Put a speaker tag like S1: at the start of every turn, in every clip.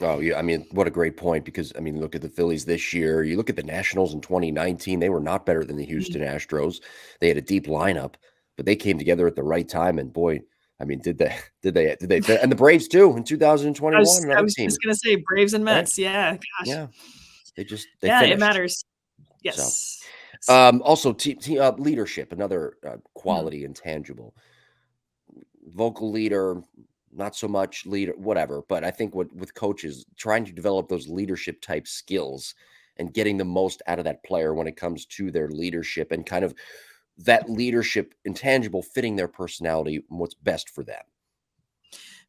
S1: Oh, yeah. I mean, what a great point because, I mean, look at the Phillies this year. You look at the Nationals in 2019, they were not better than the
S2: Mhm.
S1: Houston Astros. They had a deep lineup, but they came together at the right time. And boy, I mean, did they fit? And the Braves too in
S2: I was
S1: 2021,
S2: I
S1: another
S2: was
S1: team,
S2: just gonna say Braves and
S1: right?
S2: Mets. Yeah, gosh.
S1: Yeah. They
S2: Yeah, it
S1: finished.
S2: matters.
S1: So,
S2: Yes. Yes.
S1: also leadership, another
S2: Mhm.
S1: quality intangible. Vocal leader, not so much leader, whatever. But I think what with coaches trying to develop those leadership type skills and getting the most out of that player when it comes to their leadership and kind of that leadership intangible fitting their personality and what's best for them.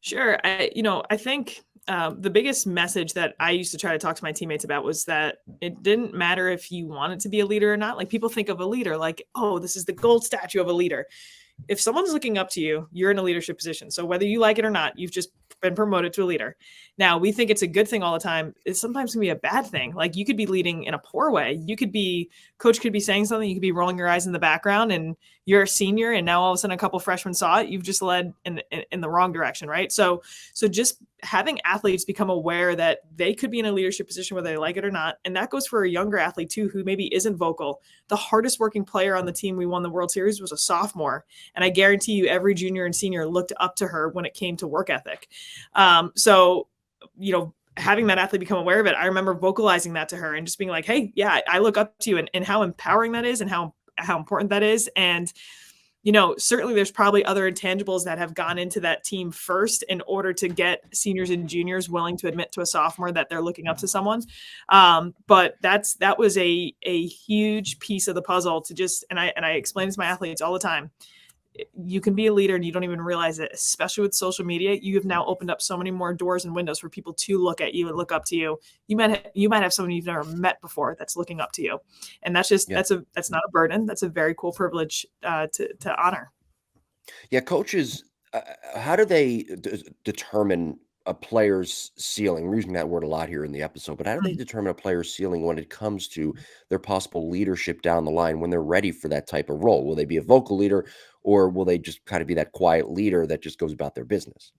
S2: Sure. I think the biggest message that I used to try to talk to my teammates about was that it didn't matter if you wanted to be a leader or not. Like people think of a leader like, oh, this is the gold statue of a leader. If someone's looking up to you, you're in a leadership position. So whether you like it or not, you've just been promoted to a leader. Now, we think it's a good thing all the time. It's sometimes can be a bad thing. Like you could be leading in a poor way. Coach could be saying something, you could be rolling your eyes in the background and you're a senior and now all of a sudden a couple freshmen saw it, you've just led in the wrong direction, right? So just having athletes become aware that they could be in a leadership position whether they like it or not. And that goes for a younger athlete too, who maybe isn't vocal. The hardest working player on the team we won the World Series was a sophomore. And I guarantee you every junior and senior looked up to her when it came to work ethic. Having that athlete become aware of it, I remember vocalizing that to her and just being like, hey, yeah, I look up to you, and how empowering that is and how important that is. And certainly there's probably other intangibles that have gone into that team first in order to get seniors and juniors willing to admit to a sophomore that they're looking up to someone. But that was a huge piece of the puzzle to just, and I explain to my athletes all the time. You can be a leader and you don't even realize it, especially with social media. You have now opened up so many more doors and windows for people to look at you and look up to you. You might have someone you've never met before that's looking up to you. And
S1: Yeah.
S2: that's not a burden. That's a very cool privilege to honor.
S1: Yeah, coaches, how do they determine a player's ceiling? We're using that word a lot here in the episode, but how do they
S2: Mm.
S1: determine a player's ceiling when it comes to their possible leadership down the line when they're ready for that type of role? Will they be a vocal leader or will they just kind of be that quiet leader that just goes about their business?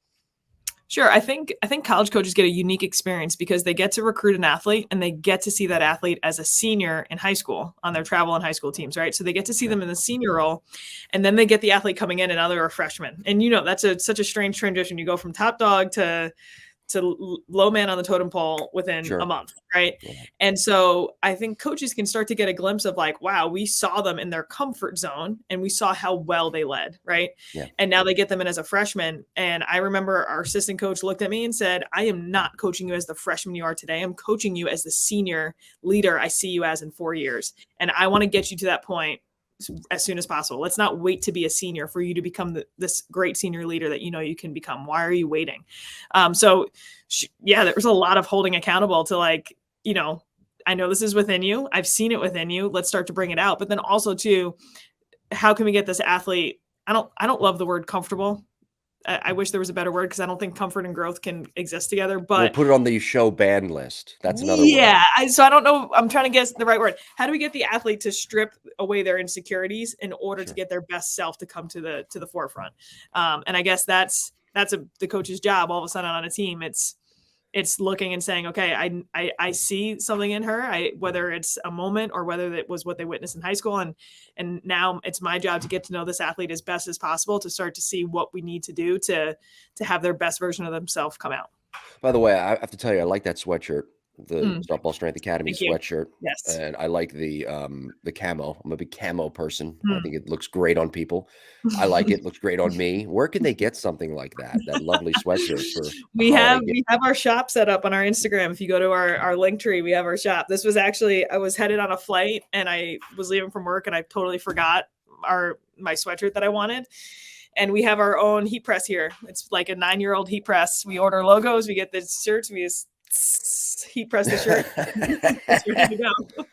S2: Sure. I think college coaches get a unique experience because they get to recruit an athlete and they get to see that athlete as a senior in high school on their travel and high school teams, right? So they get to see
S1: Sure.
S2: them in the senior role, and then they get the athlete coming in and now they're a freshman. And that's such a strange transition. You go from top dog to low man on the totem pole within a
S1: Sure.
S2: month, right?
S1: Yeah.
S2: And so I think coaches can start to get a glimpse of like, wow, we saw them in their comfort zone and we saw how well they led, right?
S1: Yeah.
S2: And now they get them in as a freshman. And I remember our assistant coach looked at me and said, I am not coaching you as the freshman you are today. I'm coaching you as the senior leader I see you as in 4 years. And I want to get you to that point as soon as possible. Let's not wait to be a senior for you to become this great senior leader that you can become. Why are you waiting? There was a lot of holding accountable to like, I know this is within you. I've seen it within you. Let's start to bring it out. But then also too, how can we get this athlete? I don't love the word comfortable. I wish there was a better word because I don't think comfort and growth can exist together.
S1: We'll
S2: But
S1: put it on the show ban list. That's another word.
S2: yeah, so I don't know. I'm trying to guess the right word. How do we get the athlete to strip away their insecurities in order to
S1: Sure.
S2: get their best self to come to the forefront? And I guess that's the coach's job. All of a sudden on a team, it's looking and saying, okay, I see something in her. Whether it's a moment or whether it was what they witnessed in high school, and now it's my job to get to know this athlete as best as possible to start to see what we need to do to have their best version of themselves come out.
S1: By the way, I have to tell you, I like that sweatshirt, the
S2: Mm,
S1: Softball Strength Academy
S2: thank you.
S1: sweatshirt,
S2: Yes.
S1: and I like the camo. I'm a big camo person. I
S2: Mm.
S1: think it looks great on people. I like it. Looks great on me. Where can they get something like that? That lovely sweatshirt for a
S2: we
S1: holiday
S2: have
S1: gift?
S2: we have our shop set up on our Instagram. If you go to our link tree, we have our shop. This was actually, I was headed on a flight and I was leaving from work and I totally forgot my sweatshirt that I wanted. And we have our own heat press here. It's like a 9-year-old heat press. We order logos, we get the shirts, we just heat press the shirt. It's ready to go.